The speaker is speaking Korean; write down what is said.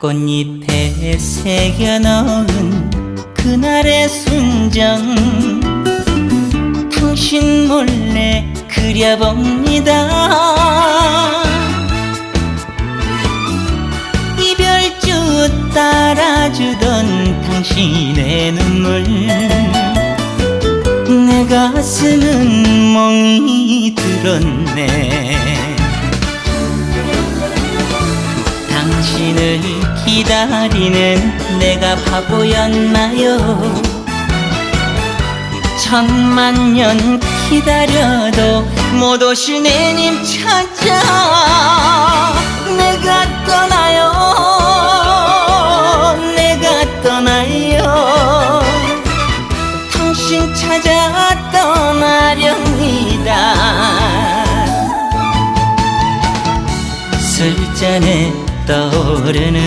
꽃잎에 새겨넣은 그날의 순정 당신 몰래 그려봅니다. 이별주 따라주던 당신의 눈물 내 가슴은 멍이 들었네. 당신을 기다리는 내가 바보였나요? 천만 년 기다려도 못 오실 내님 찾아 내가 떠나요. 내가 떠나요. 당신 찾아 떠나렵니다. 술잔에 떠오르는